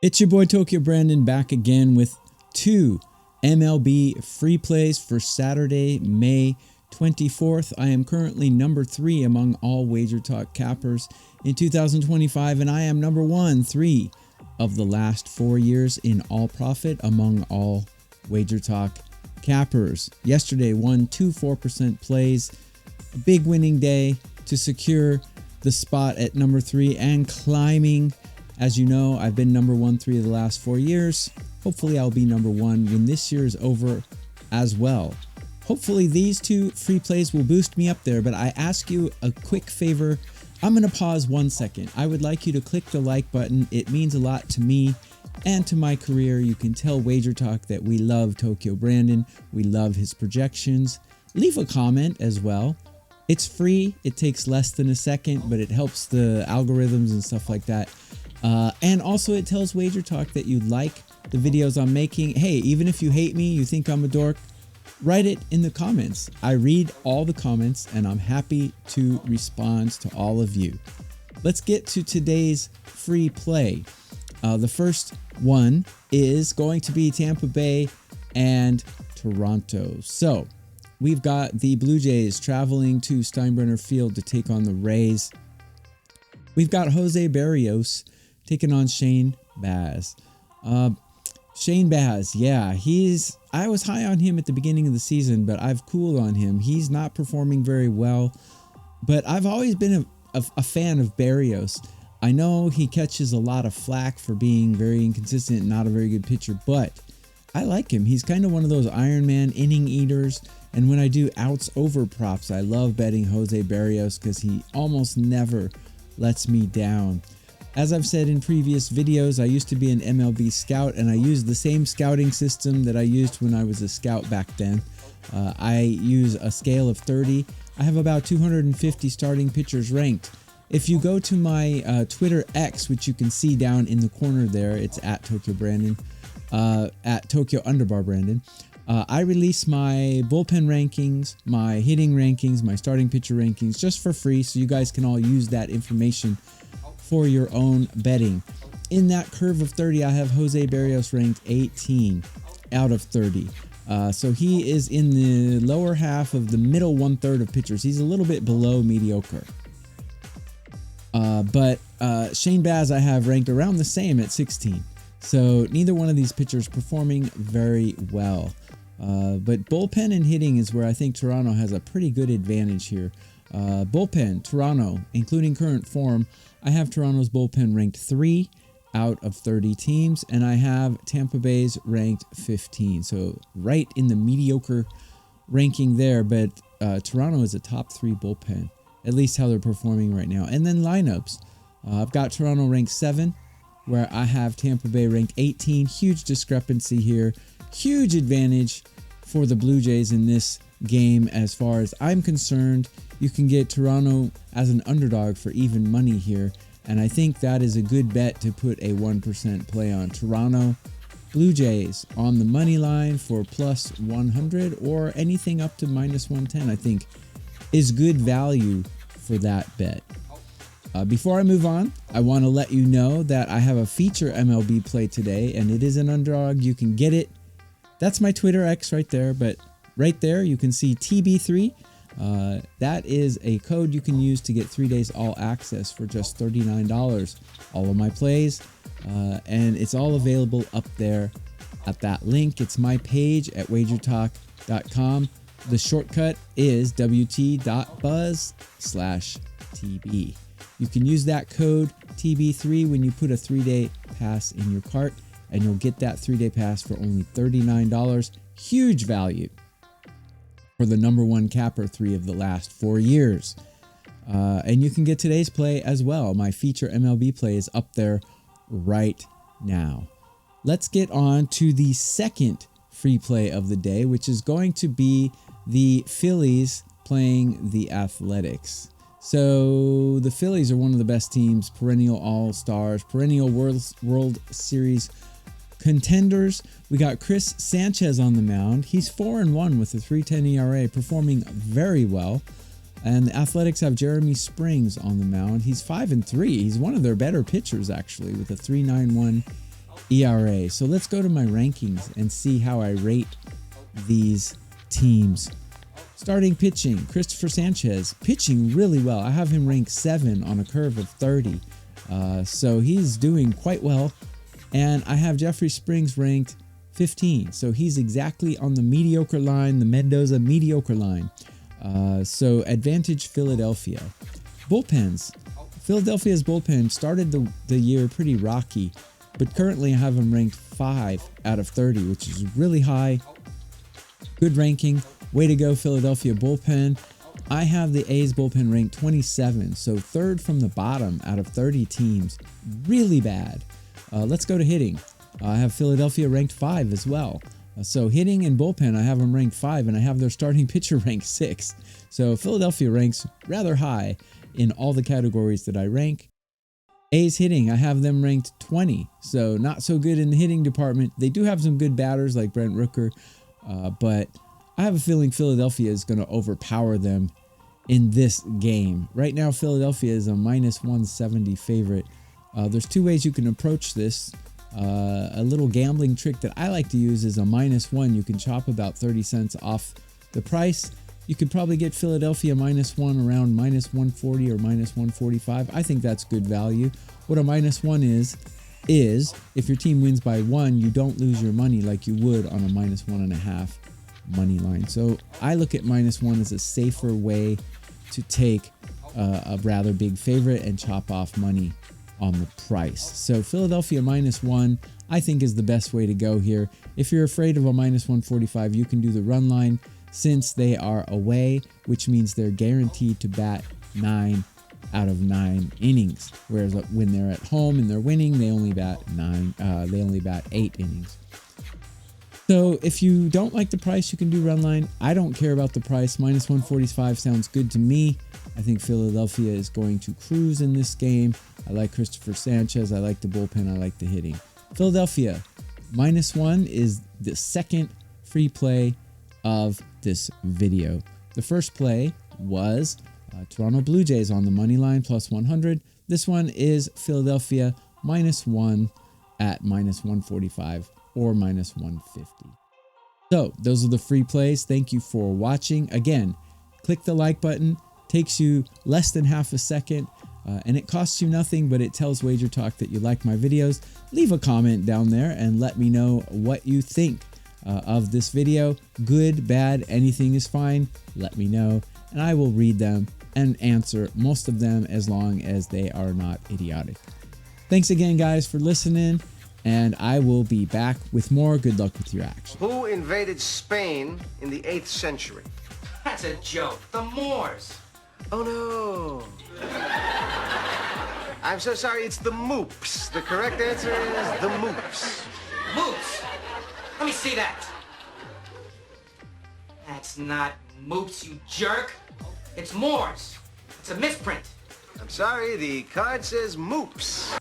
It's your boy Tokyo Brandon back again with two MLB free plays for Saturday, May 24th. I am currently number 3 among all WagerTalk cappers in 2025, and I am number 1 3 of the last 4 years in all profit among all WagerTalk cappers. Yesterday won 2 4% plays, a big winning day to secure the spot at number 3 and climbing. As you know, I've been number 1 3 of the last 4 years. Hopefully I'll be number 1 when this year is over as well. Hopefully these two free plays will boost me up there, but I ask you a quick favor. I'm going to pause 1 second. I would like you to click the like button. It means a lot to me and to my career. You can tell WagerTalk that we love Tokyo Brandon. We love his projections. Leave a comment as well. It's free. It takes less than a second, but it helps the algorithms and stuff like that. And also it tells WagerTalk that you like the videos I'm making. Hey, even if you hate me, you think I'm a dork, write it in the comments. I read all the comments and I'm happy to respond to all of you. Let's get to today's free play. The first one is going to be Tampa Bay and Toronto. So we've got the Blue Jays traveling to Steinbrenner Field to take on the Rays. We've got Jose Barrios taking on Shane Baz. Shane Baz, yeah, I was high on him at the beginning of the season, but I've cooled on him. He's not performing very well, but I've always been a fan of Barrios. I know he catches a lot of flack for being very inconsistent and not a very good pitcher, but I like him. He's kind of one of those Iron Man inning eaters, and when I do outs over props, I love betting Jose Barrios because he almost never lets me down. As I've said in previous videos, I used to be an MLB scout, and I used the same scouting system that I used when I was a scout back then. I use a scale of 30. I have about 250 starting pitchers ranked. If you go to my Twitter X, which you can see down in the corner there, it's at Tokyo Brandon, at Tokyo_Brandon. I release my bullpen rankings, my hitting rankings, my starting pitcher rankings just for free, so you guys can all use that information for your own betting. In that curve of 30, I have Jose Barrios ranked 18 out of 30. So he is in the lower half of the middle 1/3 of pitchers. He's a little bit below mediocre. But Shane Baz I have ranked around the same at 16. So neither one of these pitchers performing very well. But bullpen and hitting is where I think Toronto has a pretty good advantage here. Bullpen, Toronto, including current form, I have Toronto's bullpen ranked 3 out of 30 teams, and I have Tampa Bay's ranked 15. So right in the mediocre ranking there, but Toronto is a top 3 bullpen, at least how they're performing right now. And then lineups, I've got Toronto ranked 7, where I have Tampa Bay ranked 18. Huge discrepancy here. Huge advantage for the Blue Jays in this game as far as I'm concerned. You can get Toronto as an underdog for even money here, and I think that is a good bet to put a 1% play on. Toronto Blue Jays on the money line for plus 100 or anything up to minus 110, I think is good value for that bet. Before I move on, I want to let you know that I have a feature MLB play today, and it is an underdog. You can get it. That's my Twitter X right there, but right there you can see TB3. That is a code you can use to get 3 days all access for just $39. All of my plays, and it's all available up there at that link. It's my page at WagerTalk.com. The shortcut is wt.buzz/TB. You can use that code TB3 when you put a 3-day pass in your cart, and you'll get that 3-day pass for only $39. Huge value for the number 1 capper 3 of the last 4 years. And you can get today's play as well. My feature MLB play is up there right now. Let's get on to the second free play of the day, which is going to be the Phillies playing the Athletics. So the Phillies are one of the best teams, perennial all-stars, perennial World Series contenders. We got Chris Sanchez on the mound. He's 4-1 with a 3.10 ERA, performing very well. And the Athletics have Jeremy Springs on the mound. He's 5-3. He's one of their better pitchers, actually, with a 3.91 ERA. So let's go to my rankings and see how I rate these teams. Starting pitching, Christopher Sanchez, pitching really well. I have him ranked 7 on a curve of 30. So he's doing quite well. And I have Jeffrey Springs ranked 15. So he's exactly on the mediocre line, the Mendoza mediocre line. So advantage Philadelphia. Bullpens. Philadelphia's bullpen started the year pretty rocky, but currently I have them ranked 5 out of 30, which is really high. Good ranking. Way to go, Philadelphia bullpen. I have the A's bullpen ranked 27, so 3rd from the bottom out of 30 teams. Really bad. Let's go to hitting. I have Philadelphia ranked 5 as well. So hitting and bullpen, I have them ranked 5, and I have their starting pitcher ranked 6. So Philadelphia ranks rather high in all the categories that I rank. A's hitting, I have them ranked 20, so not so good in the hitting department. They do have some good batters like Brent Rooker, but I have a feeling Philadelphia is going to overpower them in this game. Right now, Philadelphia is a -170 favorite. There's 2 ways you can approach this. A little gambling trick that I like to use is a -1. You can chop about 30 cents off the price. You could probably get Philadelphia -1 around -140 or -145. I think that's good value. What a -1 is if your team wins by 1, you don't lose your money like you would on a -1.5 money line. So I look at -1 as a safer way to take a rather big favorite and chop off money on the price. So Philadelphia -1, I think, is the best way to go here. If you're afraid of a -145, you can do the run line since they are away, which means they're guaranteed to bat 9 out of 9 innings. Whereas when they're at home and they're winning, they only bat 8 innings. So if you don't like the price, you can do run line. I don't care about the price. -145 sounds good to me. I think Philadelphia is going to cruise in this game. I like Christopher Sanchez. I like the bullpen. I like the hitting. Philadelphia, -1 is the second free play of this video. The first play was Toronto Blue Jays on the money line +100. This one is Philadelphia -1 at -145 or -150. So those are the free plays. Thank you for watching. Again, click the like button. Takes you less than half a second, and it costs you nothing, but it tells WagerTalk that you like my videos. Leave a comment down there and let me know what you think of this video. Good, bad, anything is fine. Let me know, and I will read them and answer most of them as long as they are not idiotic. Thanks again, guys, for listening, and I will be back with more. Good luck with your action. Who invaded Spain in the 8th century? That's a joke. The Moors. Oh, no. I'm so sorry, it's the Moops. The correct answer is the Moops. Moops? Let me see that. That's not Moops, you jerk. It's Moors. It's a misprint. I'm sorry, the card says Moops.